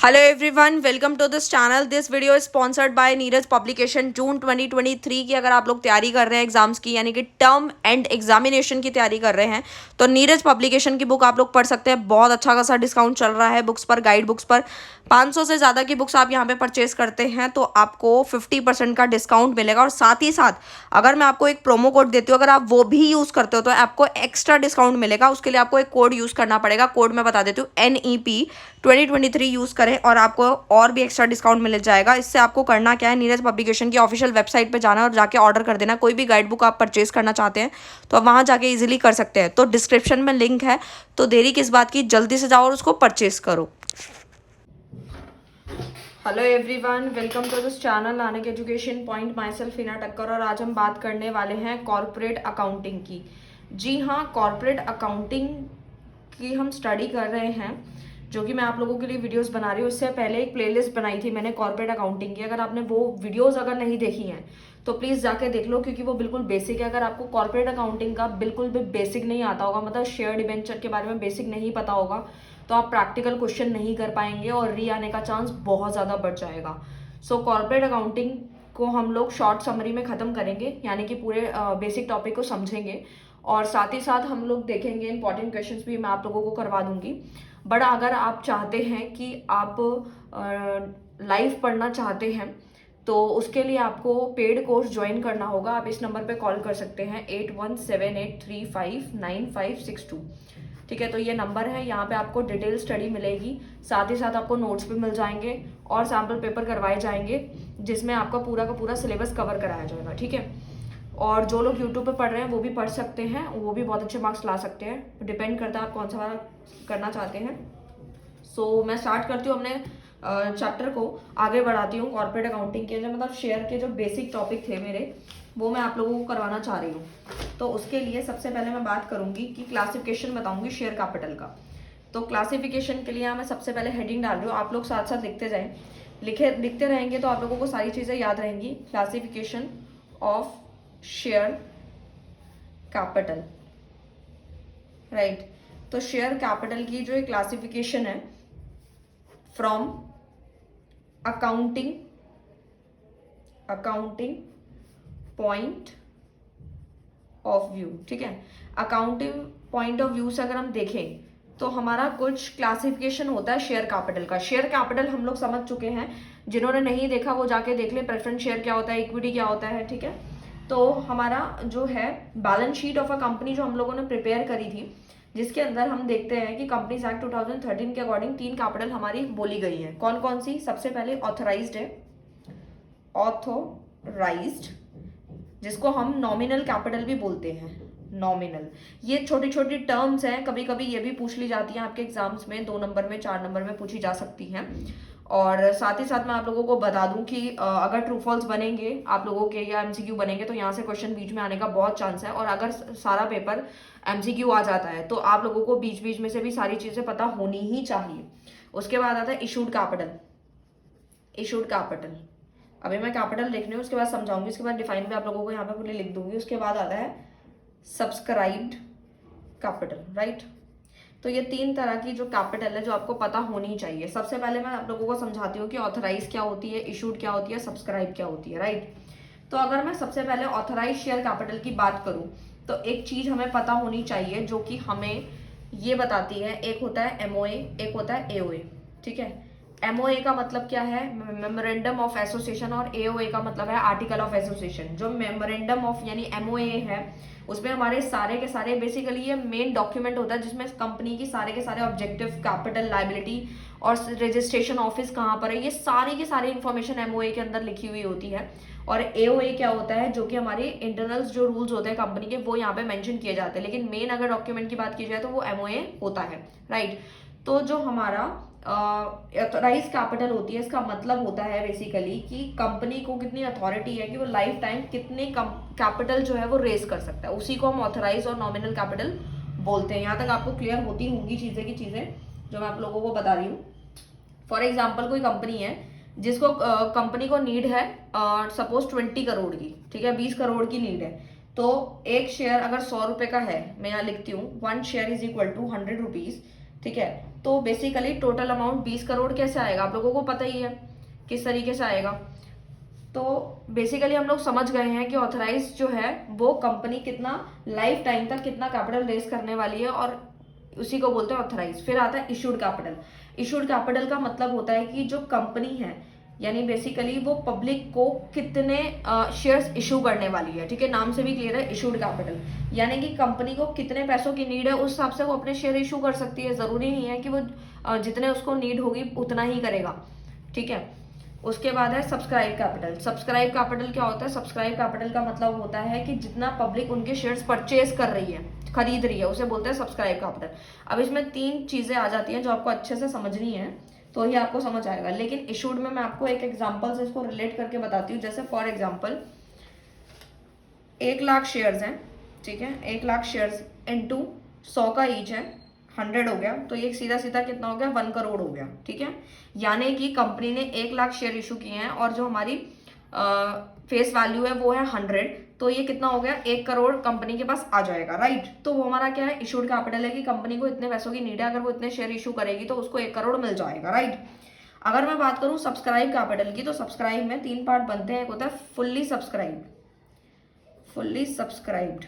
Hello everyone, welcome to this channel. This video is sponsored by Neeraj publication. June 2023 की अगर आप लोग तैयारी कर रहे हैं एग्जाम्स की, यानी कि टर्म एंड एग्जामिनेशन की तैयारी कर रहे हैं, तो नीरज पब्लिकेशन की बुक आप लोग पढ़ सकते हैं। बहुत अच्छा खासा डिस्काउंट चल रहा है बुक्स पर, गाइड बुक्स पर। 500 से ज़्यादा की बुक्स आप यहाँ पे परचेज करते हैं तो आपको 50% का डिस्काउंट मिलेगा। और साथ ही साथ अगर मैं आपको एक प्रोमो कोड देती हूँ, अगर आप वो भी यूज़ करते हो तो आपको एक्स्ट्रा डिस्काउंट मिलेगा। उसके लिए आपको एक कोड यूज़ करना पड़ेगा। कोड मैं बता देती हूँ, NEP 2023 यूज़ करें और आपको और भी एक्स्ट्रा डिस्काउंट मिल जाएगा। इससे आपको करना क्या है, नीरज पब्लिकेशन की ऑफिशियल वेबसाइट पे जाना और जाके ऑर्डर कर देना। कोई भी गाइड बुक आप परचेज करना चाहते हैं तो आप वहाँ जाके इजीली कर सकते हैं। तो डिस्क्रिप्शन में लिंक है, तो देरी किस बात की, जल्दी से जाओ और उसको परचेज करो। Hello everyone, welcome to this channel आनक education point. Myself Hina Takkar, और आज हम बात करने वाले हैं कॉर्पोरेट अकाउंटिंग की। जी हाँ, कॉर्पोरेट अकाउंटिंग की हम स्टडी कर रहे हैं, जो कि मैं आप लोगों के लिए वीडियोस बना रही हूँ। उससे पहले एक प्लेलिस्ट बनाई थी मैंने कॉर्पोरेट अकाउंटिंग की। अगर आपने वो वीडियोस अगर नहीं देखी हैं तो प्लीज़ जाके देख लो, क्योंकि वो बिल्कुल बेसिक है। अगर आपको कॉर्पोरेट अकाउंटिंग का बिल्कुल भी बेसिक नहीं आता होगा, मतलब शेयर डिबेंचर के बारे में बेसिक नहीं पता होगा, तो आप प्रैक्टिकल क्वेश्चन नहीं कर पाएंगे और री आने का चांस बहुत ज़्यादा बढ़ जाएगा। सो कॉर्पोरेट अकाउंटिंग को हम लोग शॉर्ट समरी में ख़त्म करेंगे, यानी कि पूरे बेसिक टॉपिक को समझेंगे और साथ ही साथ हम लोग देखेंगे इंपॉर्टेंट क्वेश्चंस भी मैं आप लोगों को करवा दूंगी। बट अगर आप चाहते हैं कि आप लाइव पढ़ना चाहते हैं तो उसके लिए आपको पेड कोर्स ज्वाइन करना होगा। आप इस नंबर पे कॉल कर सकते हैं 8178359562। ठीक है, तो ये नंबर है। यहाँ पे आपको डिटेल स्टडी मिलेगी, साथ ही साथ आपको नोट्स भी मिल जाएंगे और सैम्पल पेपर करवाए जाएंगे, जिसमें आपका पूरा का पूरा सिलेबस कवर कराया जाएगा। ठीक है, और जो लोग यूट्यूब पे पढ़ रहे हैं वो भी पढ़ सकते हैं, वो भी बहुत अच्छे मार्क्स ला सकते हैं। डिपेंड करता है आप कौन सा वाला करना चाहते हैं। सो मैं स्टार्ट करती हूँ अपने चैप्टर को, आगे बढ़ाती हूँ। कॉर्पोरेट अकाउंटिंग के जो मतलब शेयर के जो बेसिक टॉपिक थे मेरे, वो मैं आप लोगों को करवाना चाह रही हूँ। तो उसके लिए सबसे पहले मैं बात करूँगी कि क्लासिफिकेशन बताऊँगी शेयर कैपिटल का। तो क्लासिफिकेशन के लिए मैं सबसे पहले हेडिंग डाल रही हूँ, आप लोग साथ साथ लिखते जाएं। लिखते रहेंगे तो आप लोगों को सारी चीज़ें याद रहेंगी। Classification of share capital, right. तो शेयर कैपिटल की जो क्लासिफिकेशन है, from accounting point of view. ठीक है, अकाउंटिंग पॉइंट ऑफ व्यू से अगर हम देखें तो हमारा कुछ क्लासिफिकेशन होता है शेयर कैपिटल का। शेयर कैपिटल हम लोग समझ चुके हैं, जिन्होंने नहीं देखा वो जाके देख ले। प्रेफरेंस शेयर क्या होता है, इक्विटी क्या होता है। ठीक है, तो हमारा जो है balance sheet of a company जो हम लोगों ने प्रिपेयर करी थी, जिसके अंदर हम देखते हैं कि कंपनीज एक्ट 2013 के अकॉर्डिंग 3 कैपिटल हमारी बोली गई है। कौन कौन सी? सबसे पहले ऑथराइज्ड है, ऑथोराइज्ड, जिसको हम नॉमिनल कैपिटल भी बोलते हैं। नॉमिनल, ये छोटी छोटी टर्म्स हैं, कभी कभी ये भी पूछ ली जाती हैं आपके एग्जाम्स में, 2 नंबर में 4 नंबर में पूछी जा सकती हैं। और साथ ही साथ मैं आप लोगों को बता दूं कि अगर ट्रू फॉल्स बनेंगे आप लोगों के या MCQ बनेंगे तो यहाँ से क्वेश्चन बीच में आने का बहुत चांस है। और अगर सारा पेपर MCQ आ जाता है तो आप लोगों को बीच बीच में से भी सारी चीजें पता होनी ही चाहिए। उसके बाद आता है इशूड कैपिटल। इशूड कैपिटल, अभी मैं कैपिटल लिख रही हूँ, उसके बाद समझाऊंगी, उसके बाद डिफाइन भी आप लोगों को यहाँ पे पूरी लिख दूंगी। उसके बाद आता है सब्सक्राइब्ड कैपिटल, राइट। तो ये 3 तरह की जो कैपिटल है जो आपको पता होनी चाहिए। सबसे पहले मैं आप लोगों को समझाती हूँ कि ऑथराइज क्या होती है, इशूड क्या होती है, सब्सक्राइब क्या होती है, राइट। तो अगर मैं सबसे पहले ऑथराइज शेयर कैपिटल की बात करूँ तो एक चीज हमें पता होनी चाहिए जो कि हमें ये बताती है। एक होता है MOA, एक होता है AOA। ठीक है, MOA का मतलब क्या है, मेमोरेंडम ऑफ एसोसिएशन, और AOA का मतलब है आर्टिकल ऑफ एसोसिएशन। जो मेमोरेंडम ऑफ यानी MOA है, उसमें हमारे सारे के सारे बेसिकली ये मेन डॉक्यूमेंट होता है, जिसमें कंपनी की सारे के सारे ऑब्जेक्टिव, कैपिटल, लायबिलिटी और रजिस्ट्रेशन ऑफिस कहाँ पर है, ये सारी की सारी इंफॉर्मेशन MOA के अंदर लिखी हुई होती है। और AOA क्या होता है, जो कि हमारे इंटरनल्स जो रूल्स होते हैं कंपनी के, वो यहाँ पे मेंशन किए जाते हैं। लेकिन मेन अगर डॉक्यूमेंट की बात की जाए तो वो MOA होता है, राइट। तो जो हमारा ऑथराइज कैपिटल होती है, इसका मतलब होता है बेसिकली कि कंपनी को कितनी अथॉरिटी है कि वो लाइफ टाइम कितने कैपिटल जो है वो रेज कर सकता है, उसी को हम ऑथराइज और नॉमिनल कैपिटल बोलते हैं। यहाँ तक आपको क्लियर होती होंगी चीजें की चीजें जो मैं आप लोगों को बता रही हूँ। फॉर एग्जाम्पल कोई कंपनी है जिसको कंपनी को नीड है सपोज 20 करोड़ की, ठीक है, 20 करोड़ की नीड है। तो एक शेयर अगर 100 रुपए का है, मैं यहाँ लिखती हूँ 1 share is equal to 100 rupees. ठीक है। तो बेसिकली टोटल अमाउंट 20 करोड़ कैसे आएगा, आप लोगों को पता ही है किस तरीके से आएगा। तो बेसिकली हम लोग समझ गए हैं कि ऑथराइज जो है वो कंपनी कितना लाइफ टाइम तक कितना कैपिटल रेज करने वाली है, और उसी को बोलते हैं ऑथराइज। फिर आता है इशूड कैपिटल। इशूड कैपिटल का मतलब होता है कि जो कंपनी है यानी बेसिकली वो पब्लिक को कितने शेयर्स इशू करने वाली है, ठीक है, नाम से भी क्लियर है इशूड कैपिटल, यानी कि कंपनी को कितने पैसों की नीड है उस हिसाब से वो अपने शेयर इशू कर सकती है। जरूरी नहीं है कि वो जितने उसको नीड होगी उतना ही करेगा, ठीक है। उसके बाद है सब्सक्राइब कैपिटल। सब्सक्राइब कैपिटल क्या होता है, सब्सक्राइब कैपिटल का मतलब होता है कि जितना पब्लिक उनके शेयर्स परचेज कर रही है, खरीद रही है, उसे बोलते हैं सब्सक्राइब कैपिटल। अब इसमें 3 चीजें आ जाती हैं जो आपको अच्छे से समझनी है तो ही आपको समझ आएगा। लेकिन इशूड में मैं आपको एक एग्जांपल से इसको रिलेट करके बताती हूँ। जैसे फॉर एग्जांपल 1 लाख शेयर्स हैं, ठीक है, 1 लाख शेयर्स इंटू 100 का ईच है, 100 हो गया, तो ये सीधा सीधा कितना हो गया, 1 करोड़ हो गया, ठीक है। यानी कि कंपनी ने 1 लाख शेयर इशू किए हैं और जो हमारी फेस वैल्यू है वो है 100, तो ये कितना हो गया, 1 करोड़ कंपनी के पास आ जाएगा, राइट। तो वो हमारा क्या है, इशूड कैपिटल है कि कंपनी को इतने पैसों की नीड है, अगर वो इतने शेयर इशू करेगी तो उसको 1 करोड़ मिल जाएगा, राइट। अगर मैं बात करूं सब्सक्राइब कैपिटल की, तो सब्सक्राइब में 3 पार्ट बनते हैं। एक होता है फुल्ली सब्सक्राइब्ड,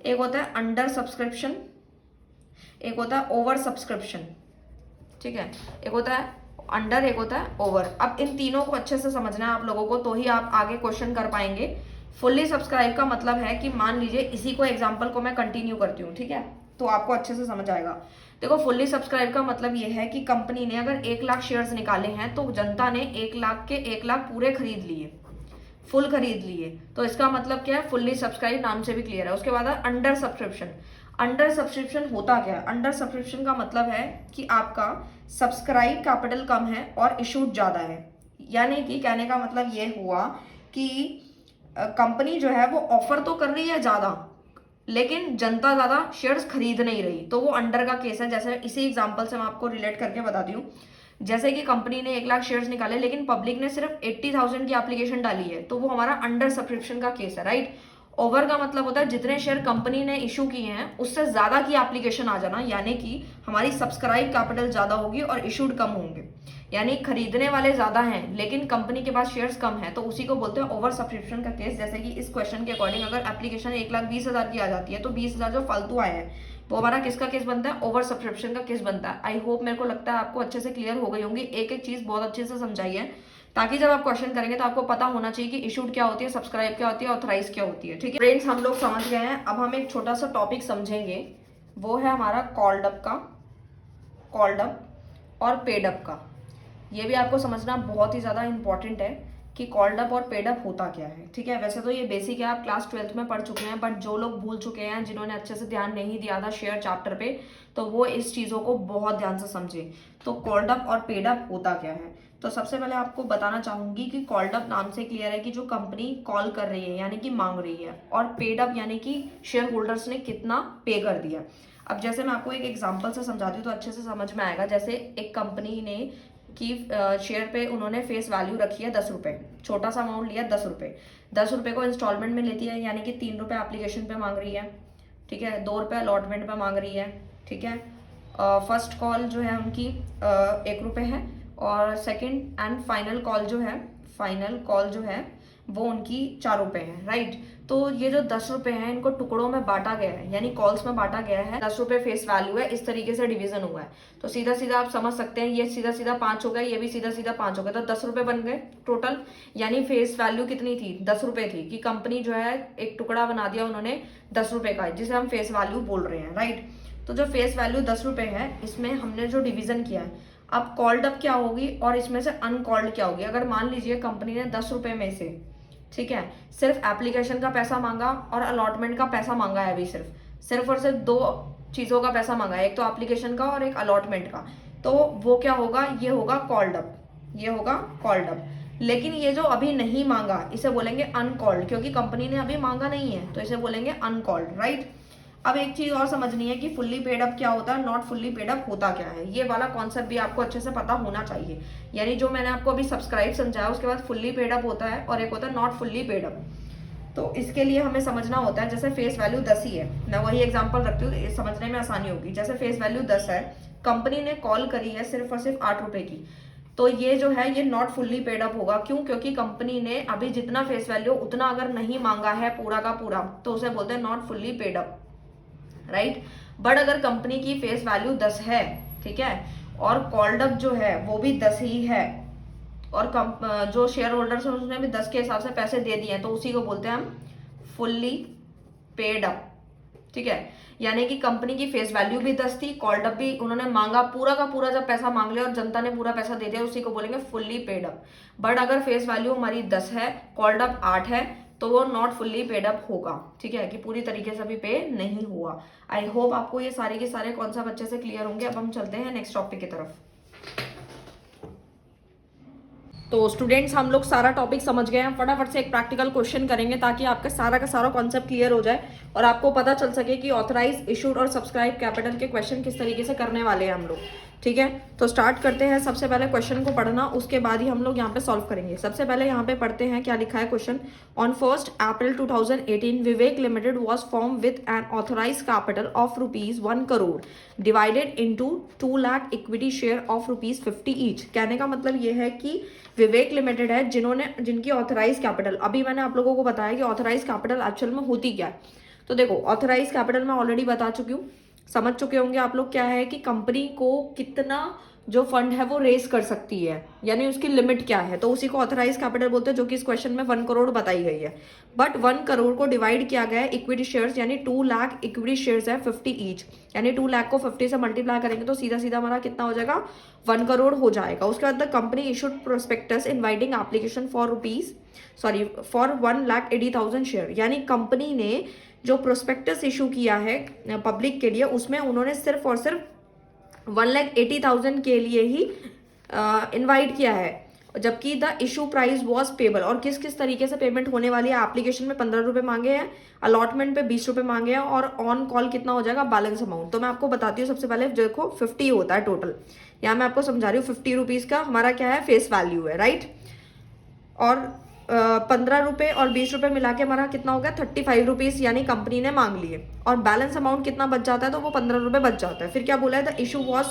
एक होता है अंडर सब्सक्रिप्शन, एक होता है ओवर सब्सक्रिप्शन, ठीक है, एक होता है अंडर, एक होता है ओवर। अब इन तीनों को अच्छे से समझना है आप लोगों को, तो ही आप आगे क्वेश्चन कर पाएंगे। फुल्ली सब्सक्राइब का मतलब है कि मान लीजिए इसी को एग्जांपल को मैं कंटिन्यू करती हूँ, ठीक है, तो आपको अच्छे से समझ आएगा। देखो फुल्ली सब्सक्राइब का मतलब ये है कि कंपनी ने अगर 1 लाख शेयर्स निकाले हैं तो जनता ने 1 लाख के 1 लाख पूरे खरीद लिए, फुल खरीद लिए, तो इसका मतलब क्या है, फुल्ली सब्सक्राइब, नाम से भी क्लियर है। उसके बाद है अंडर सब्सक्रिप्शन। अंडर सब्सक्रिप्शन होता क्या है, अंडर सब्सक्रिप्शन का मतलब है कि आपका सब्सक्राइब कैपिटल कम है और इशूड ज्यादा है। यानी कि कहने का मतलब ये हुआ कि कंपनी जो है वो ऑफर तो कर रही है ज्यादा, लेकिन जनता ज्यादा शेयर्स खरीद नहीं रही, तो वो अंडर का केस है। जैसे इसी एग्जांपल से मैं आपको रिलेट करके बताती हूँ। जैसे कि कंपनी ने 1 लाख शेयर्स निकाले लेकिन पब्लिक ने सिर्फ 80,000 की एप्लीकेशन डाली है, तो वो हमारा अंडर सब्सक्रिप्शन का केस है, राइट। ओवर का मतलब होता है जितने शेयर कंपनी ने इशू किए हैं उससे ज्यादा की एप्लीकेशन आ जाना, यानी कि हमारी सब्सक्राइब कैपिटल ज्यादा होगी और इशूड कम होंगे, यानी खरीदने वाले ज्यादा हैं लेकिन कंपनी के पास शेयर्स कम है, तो उसी को बोलते हैं ओवर सब्सक्रिप्शन का केस। जैसे कि इस क्वेश्चन के अकॉर्डिंग अगर एप्लीकेशन 1,20,000 की आ जाती है तो 20,000 जो फालतू आए हैं वो हमारा किसका केस बनता है, ओवर सब्सक्रिप्शन का केस बनता है। आई होप मेरे को लगता है आपको अच्छे से क्लियर हो गई होंगी, एक एक चीज बहुत अच्छे से समझाई है, ताकि जब आप क्वेश्चन करेंगे तो आपको पता होना चाहिए कि इशूड क्या होती है, सब्सक्राइब क्या होती है, ऑथराइज क्या होती है, ठीक है फ्रेंड्स। हम लोग समझ गए हैं। अब हम एक छोटा सा टॉपिक समझेंगे, वो है हमारा कॉल्ड अप और पेड अप का। ये भी आपको समझना बहुत ही ज्यादा इंपॉर्टेंट है कि कॉल्ड अप और पेड अप होता क्या है, ठीक है। वैसे तो ये बेसिक है, आप क्लास 12th में पढ़ चुके हैं, बट जो लोग भूल चुके हैं, जिन्होंने अच्छे से ध्यान नहीं दिया था शेयर चैप्टर पे, तो वो इस चीजों को बहुत ध्यान से समझे। तो कॉल्ड अप और पेड अप होता क्या है, तो सबसे पहले आपको बताना चाहूंगी कि कॉल्ड अप नाम से क्लियर है कि जो कंपनी कॉल कर रही है यानी कि मांग रही है, और पेड अप यानी कि शेयर होल्डर्स ने कितना पे कर दिया। अब जैसे मैं आपको एक एग्जांपल से समझाती हूँ तो अच्छे से समझ में आएगा। जैसे एक कंपनी ने कि शेयर पे उन्होंने फेस वैल्यू रखी है 10 रुपए, छोटा सा अमाउंट लिया 10 रुपए, 10 रुपए को इंस्टॉलमेंट में लेती है, यानी कि 3 रुपए एप्लीकेशन पे मांग रही है, ठीक है, 2 रुपए अलॉटमेंट पे मांग रही है, ठीक है। फर्स्ट कॉल जो है उनकी 1 रुपए है, और सेकंड एंड फाइनल कॉल जो है वो उनकी 4 रुपए है, राइट। तो ये जो 10 रुपए हैं इनको टुकड़ों में बांटा गया है, यानी कॉल्स में बांटा गया है। 10 रुपए फेस वैल्यू है, इस तरीके से डिवीजन हुआ है, तो सीधा सीधा आप समझ सकते हैं, ये सीधा सीधा 5 हो गया, ये भी सीधा सीधा 5 हो गया, तो 10 रुपए बन गए टोटल। यानी फेस वैल्यू कितनी थी, 10 रुपए थी, कि कंपनी जो है एक टुकड़ा बना दिया उन्होंने 10 रुपए का, जिसे हम फेस वैल्यू बोल रहे हैं, राइट। तो जो फेस वैल्यू 10 रुपए है, इसमें हमने जो डिवीजन किया है, अब कॉल्ड अप क्या होगी और इसमें से अनकॉल्ड क्या होगी। अगर मान लीजिए कंपनी ने 10 रुपए में से, ठीक है, सिर्फ एप्लीकेशन का पैसा मांगा और अलॉटमेंट का पैसा मांगा है, अभी सिर्फ और सिर्फ 2 चीजों का पैसा मांगा है, एक तो एप्लीकेशन का और एक अलॉटमेंट का, तो वो क्या होगा, ये होगा कॉल्ड अप। लेकिन ये जो अभी नहीं मांगा इसे बोलेंगे अनकॉल्ड, क्योंकि कंपनी ने अभी मांगा नहीं है, तो इसे बोलेंगे अनकॉल्ड, राइट। अब एक चीज और समझनी है कि फुल्ली पेड अप क्या होता है, नॉट फुल्ली पेड अप होता क्या है। ये वाला कॉन्सेप्ट भी आपको अच्छे से पता होना चाहिए। यानी जो मैंने आपको अभी सब्सक्राइब समझाया, उसके बाद फुल्ली पेड अप होता है और एक होता है नॉट फुल्ली पेड अप। तो इसके लिए हमें समझना होता है, जैसे फेस वैल्यू 10 ही है, मैं वही एग्जांपल रखती हूँ, समझने में आसानी होगी। जैसे फेस वैल्यू 10 है, कंपनी ने कॉल करी है सिर्फ और सिर्फ 8 रुपए की, तो ये जो है ये नॉट फुल्ली पेड अप होगा। क्यों? क्योंकि कंपनी ने अभी जितना फेस वैल्यू उतना अगर नहीं मांगा है पूरा का पूरा, तो उसे बोलते हैं not fully paid up, right. But अगर कंपनी की फेस वैल्यू 10 है, ठीक है, और कॉल्ड अप जो है वो भी 10 ही है, और जो शेयर होल्डर्स हैं उसने भी 10 के हिसाब से पैसे दे दिए हैं, तो उसी को बोलते हैं हम फुल्ली पेड अप, ठीक है। यानी कि कंपनी की फेस वैल्यू भी 10 थी, कॉल्ड अप भी उन्होंने मांगा पूरा का पूरा, जब पैसा मांग लिया और जनता ने पूरा पैसा दे दिया, उसी को बोलेंगे फुल्ली पेड अप। बट अगर फेस वैल्यू हमारी 10 है, कॉल्ड अप 8 है, तो वो नॉट फुल्ली पेड अप होगा, ठीक है, कि पूरी तरीके से भी पे नहीं हुआ। आई होप आपको ये सारे के सारे कॉन्सेप्ट अच्छे से क्लियर होंगे। अब हम चलते हैं नेक्स्ट टॉपिक की तरफ। तो स्टूडेंट्स, हम लोग सारा टॉपिक समझ गए हैं। फटाफट से एक प्रैक्टिकल क्वेश्चन करेंगे ताकि आपका सारा का सारा कॉन्सेप्ट क्लियर हो जाए और आपको पता चल सके कि ऑथराइज, इशूड और सब्सक्राइब कैपिटल के क्वेश्चन किस तरीके से करने वाले हैं हम लोग, ठीक है। तो स्टार्ट करते हैं। सबसे पहले क्वेश्चन को पढ़ना, उसके बाद ही हम लोग यहाँ पे सॉल्व करेंगे। सबसे पहले यहाँ पे पढ़ते हैं क्या लिखा है question. On 1 April 2018 Vivek limited was form with an authorise capital of ₹1 crore divided into 2 lakh equity share of ₹50 each. कहने का मतलब ये है कि विवेक लिमिटेड है जिनकी ऑथराइज कैपिटल, अभी मैंने आप लोगों को बताया कि ऑथराइज कैपिटल एक्चुअल में होती क्या है। तो देखो, ऑथराइज कैपिटल मैं ऑलरेडी बता चुकी हूँ, समझ चुके होंगे आप लोग क्या है कि कंपनी को कितना जो फंड है वो रेज कर सकती है, यानी उसकी लिमिट क्या है, तो उसी को ऑथराइज कैपिटल बोलते हैं, जो कि इस क्वेश्चन में 1 करोड़ बताई गई है। बट 1 करोड़ को डिवाइड किया गया है इक्विटी शेयर्स, यानी 2 लाख इक्विटी शेयर्स है 50 ईच, यानी 2 लाख को 50 से मल्टीप्लाई करेंगे तो सीधा सीधा हमारा कितना हो जाएगा, 1 करोड़ हो जाएगा। उसके बाद the company issued prospectus inviting application for 1,80,000 share, यानी कंपनी ने जो प्रोस्पेक्टस इशू किया है पब्लिक के लिए, उसमें उन्होंने सिर्फ और सिर्फ 1,80,000 के लिए ही इनवाइट किया है, जबकि the issue price was payable. और किस किस तरीके से पेमेंट होने वाली है, एप्लीकेशन में 15 रुपए मांगे हैं, अलॉटमेंट पे 20 रुपए मांगे हैं, और ऑन कॉल कितना हो जाएगा, बैलेंस अमाउंट। तो मैं आपको बताती हूँ, सबसे पहले देखो 50 होता है टोटल, यहाँ मैं आपको समझा रही हूँ। 50 रुपीज का हमारा क्या है, फेस वैल्यू है, राइट। और 15 रुपए और 20 रुपए मिला के हमारा कितना हो गया, 35 रुपीज, यानी कंपनी ने मांग लिए, और बैलेंस अमाउंट कितना बच जाता है, तो वो 15 रुपए बच जाता है। फिर क्या बोला है, the issue was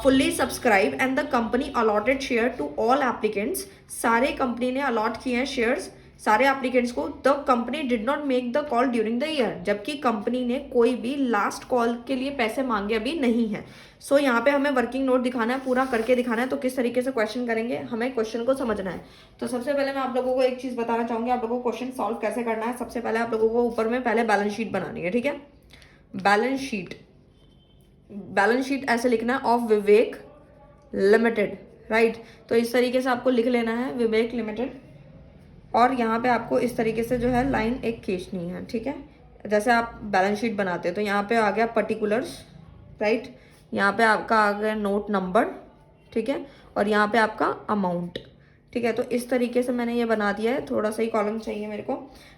fully subscribe and the company allotted share to all applicants. सारे कंपनी ने अलॉट किए हैं शेयर्स सारे एप्लीकेंट्स को। The company did not make the call during the year, जबकि कंपनी ने कोई भी लास्ट कॉल के लिए पैसे मांगे अभी नहीं है। सो यहाँ पे हमें वर्किंग नोट दिखाना है, पूरा करके दिखाना है। तो किस तरीके से क्वेश्चन करेंगे, हमें क्वेश्चन को समझना है। तो सबसे पहले मैं आप लोगों को एक चीज बताना चाहूंगी, आप लोगों को क्वेश्चन सॉल्व कैसे करना है। सबसे पहले आप लोगों को ऊपर में पहले बैलेंस शीट बनानी है, ठीक है। बैलेंस शीट ऐसे लिखना है, ऑफ विवेक लिमिटेड, राइट। तो इस तरीके से आपको लिख लेना है, विवेक लिमिटेड, और यहाँ पे आपको इस तरीके से जो है लाइन एक खींचनी है, ठीक है। जैसे आप बैलेंस शीट बनाते हैं, तो यहाँ पे आ गया पर्टिकुलर्स, राइट, यहाँ पे आपका आ गया नोट नंबर, ठीक है, और यहाँ पे आपका अमाउंट, ठीक है। तो इस तरीके से मैंने ये बना दिया है, थोड़ा सा ही कॉलम चाहिए मेरे को।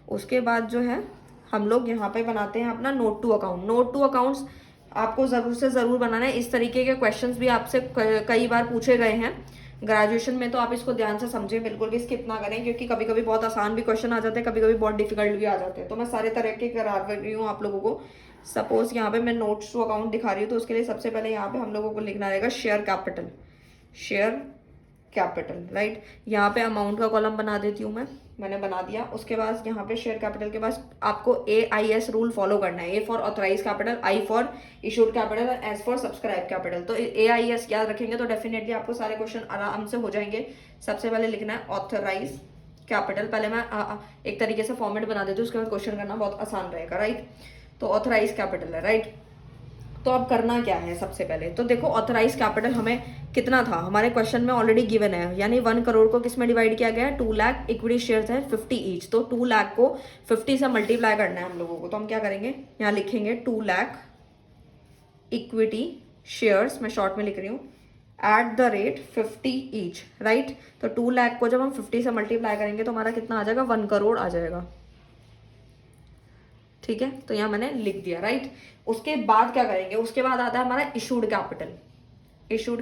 उसके बाद जो है हम लोग यहाँ पे बनाते हैं अपना note to account. Note to accounts आपको ज़रूर से ज़रूर बनाना है। इस तरीके के क्वेश्चंस भी आपसे कई बार पूछे गए हैं ग्रेजुएशन में, तो आप इसको ध्यान से समझें, बिल्कुल भी स्किप ना करें, क्योंकि कभी कभी बहुत आसान भी क्वेश्चन आ जाते हैं, कभी कभी बहुत डिफिकल्ट भी आ जाते हैं। तो मैं सारे तरह के करा रही हूँ आप लोगों को। सपोज यहाँ पे मैं नोट्स टू अकाउंट दिखा रही हूँ, तो उसके लिए सबसे पहले यहाँ पे हम लोगों को लिखना रहेगा शेयर कैपिटल, राइट। यहाँ पे अमाउंट का कॉलम बना देती हूँ मैंने बना दिया। उसके बाद यहाँ पे शेयर कैपिटल के पास आपको AIS रूल फॉलो करना है। A for authorise capital, I for issued capital, और S फॉर सब्सक्राइब कैपिटल। तो AIS याद रखेंगे तो डेफिनेटली आपको सारे क्वेश्चन आराम से हो जाएंगे। सबसे पहले लिखना है ऑथराइज कैपिटल, पहले मैं एक तरीके से फॉर्मेट बना देती हूँ, उसके बाद क्वेश्चन करना बहुत आसान रहेगा, राइट। तो ऑथराइज कैपिटल है, राइट। तो अब करना क्या है, सबसे पहले तो देखो ऑथराइज कैपिटल हमें कितना था, हमारे क्वेश्चन में ऑलरेडी गिवन है, यानी 1 करोड़ को किस में डिवाइड किया गया है, 2 लाख इक्विटी शेयर्स है 50 ईच। तो 2 लाख को 50 से मल्टीप्लाई करना है हम लोगों को। तो हम क्या करेंगे, यहाँ लिखेंगे 2 लाख इक्विटी शेयर्स, मैं शॉर्ट में लिख रही हूँ, at the rate 50 each, right. तो 2 लाख को जब हम 50 से मल्टीप्लाई करेंगे तो हमारा कितना आ जाएगा, 1 करोड़ आ जाएगा, ठीक है। तो यहाँ मैंने लिख दिया, राइट। उसके बाद क्या करेंगे, उसके बाद आता है हमारा इशूड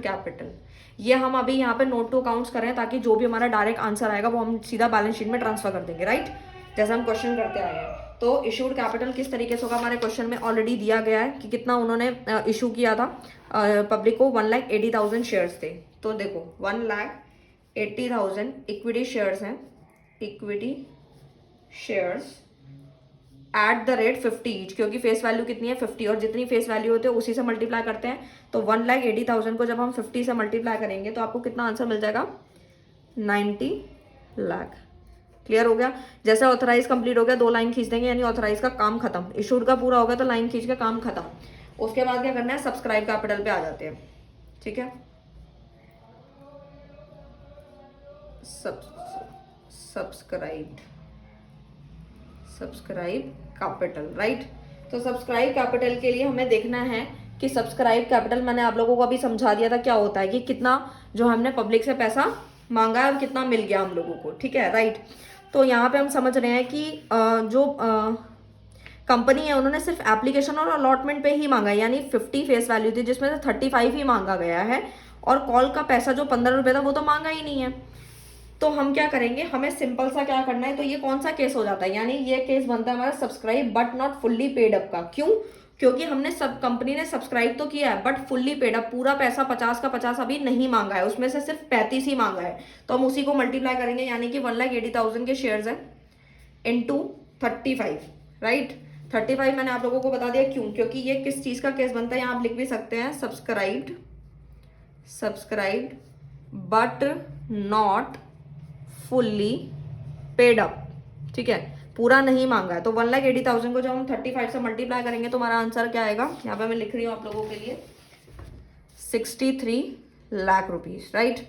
कैपिटल। ये हम अभी यहाँ पे नोट टू अकाउंट्स कर रहे हैं, ताकि जो भी हमारा डायरेक्ट आंसर आएगा वो हम सीधा बैलेंस शीट में ट्रांसफर कर देंगे, राइट। जैसा हम क्वेश्चन करते आए हैं। तो इशूड कैपिटल किस तरीके से होगा, हमारे क्वेश्चन में ऑलरेडी दिया गया है कि कितना उन्होंने इशू किया था पब्लिक को, 1,80,000 शेयर्स थे। तो देखो 1,80,000 इक्विटी शेयर्स हैं, equity shares at the rate 50 each, क्योंकि फेस वैल्यू कितनी है 50, और जितनी फेस वैल्यू होती है उसी से मल्टीप्लाई करते हैं। तो 1,80,000 को जब हम 50 से मल्टीप्लाई करेंगे तो आपको कितना आंसर मिल जाएगा, 90 लाख। क्लियर हो गया। जैसे ऑथराइज कंप्लीट हो गया, 2 लाइन खींच देंगे, यानी ऑथराइज का काम खत्म। इशूड का पूरा हो गया तो लाइन खींच के काम खत्म। उसके बाद क्या करना है, सब्सक्राइब कैपिटल पे आ जाते हैं। ठीक है, सब्सक्राइब कैपिटल, राइट। तो सब्सक्राइब कैपिटल के लिए हमें देखना है कि सब्सक्राइब कैपिटल, मैंने आप लोगों को अभी समझा दिया था क्या होता है, कि कितना जो हमने पब्लिक से पैसा मांगा है और कितना मिल गया हम लोगों को। ठीक है, राइट। तो यहाँ पे हम समझ रहे हैं कि जो कंपनी है उन्होंने सिर्फ एप्लीकेशन और अलॉटमेंट पे ही मांगा है, यानी 50 फेस वैल्यू थी जिसमें से 35 ही मांगा गया है, और कॉल का पैसा जो 15 रुपये था वो तो मांगा ही नहीं है। तो हम क्या करेंगे, हमें सिंपल सा क्या करना है, तो ये कौन सा केस हो जाता है, यानी ये केस बनता है हमारा subscribe but not fully paid up का। क्यों, क्योंकि हमने सब कंपनी ने सब्सक्राइब तो किया है बट फुल्ली पेड अप, पूरा पैसा 50 का 50 अभी नहीं मांगा है, उसमें से सिर्फ 35 ही मांगा है। तो हम उसी को मल्टीप्लाई करेंगे, यानी कि 1,80,000 के शेयर्स है इंटू 35, राइट। 35 मैंने आप लोगों को बता दिया क्यों, क्योंकि ये किस चीज का केस बनता है, यहाँ आप लिख भी सकते हैं subscribed but not fully paid up. ठीक है, पूरा नहीं मांगा है। तो 1,80,000 को जब हम 35 से मल्टीप्लाई करेंगे तो हमारा आंसर क्या आएगा, यहाँ पे मैं लिख रही हूँ आप लोगों के लिए 63 लाख रुपीज, राइट।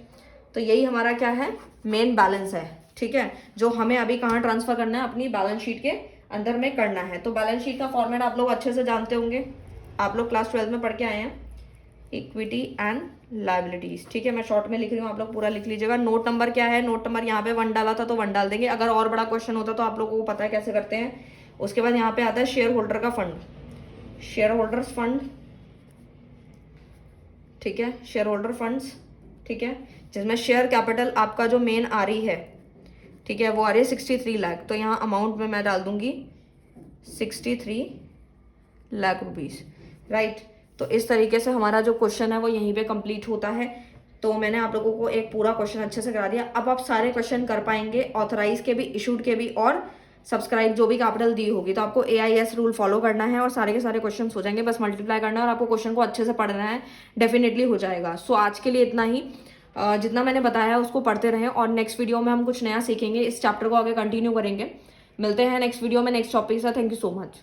तो यही हमारा क्या है, मेन बैलेंस है। ठीक है, जो हमें अभी कहाँ ट्रांसफर करना है, अपनी बैलेंस शीट के अंदर में करना है। तो बैलेंस शीट का फॉर्मेट आप लोग अच्छे से जानते होंगे, आप लोग क्लास 12 में पढ़ के आए हैं, इक्विटी एंड लायबिलिटीज। ठीक है, मैं शॉर्ट में लिख रही हूँ, आप लोग पूरा लिख लीजिएगा। नोट नंबर क्या है, नोट नंबर यहाँ पे 1 डाला था तो 1 डाल देंगे, अगर और बड़ा क्वेश्चन होता तो आप लोगों को पता है कैसे करते हैं। उसके बाद यहाँ पे आता है शेयर होल्डर का फंड, शेयर होल्डर्स फंड। ठीक है, शेयर होल्डर फंड्स, ठीक है, जिसमें शेयर कैपिटल आपका जो मेन आ रही है, ठीक है, वो आ रही है 63 लाख। तो यहाँ अमाउंट में मैं डाल दूंगी 63 लाख रुपीज, राइट। तो इस तरीके से हमारा जो क्वेश्चन है वो यहीं पे कंप्लीट होता है। तो मैंने आप लोगों को एक पूरा क्वेश्चन अच्छे से करा दिया। अब आप सारे क्वेश्चन कर पाएंगे, ऑथराइज के भी, इशूड के भी, और सब्सक्राइब जो भी कैपिटल दी होगी। तो आपको AIS रूल फॉलो करना है और सारे के सारे क्वेश्चन हो जाएंगे, बस मल्टीप्लाई करना है और आपको क्वेश्चन को अच्छे से पढ़ना है, डेफिनेटली हो जाएगा। सो आज के लिए इतना ही, जितना मैंने बताया उसको पढ़ते रहें, और नेक्स्ट वीडियो में हम कुछ नया सीखेंगे, इस चैप्टर को आगे कंटिन्यू करेंगे। मिलते हैं नेक्स्ट वीडियो में नेक्स्ट टॉपिक के साथ। Thank you so much.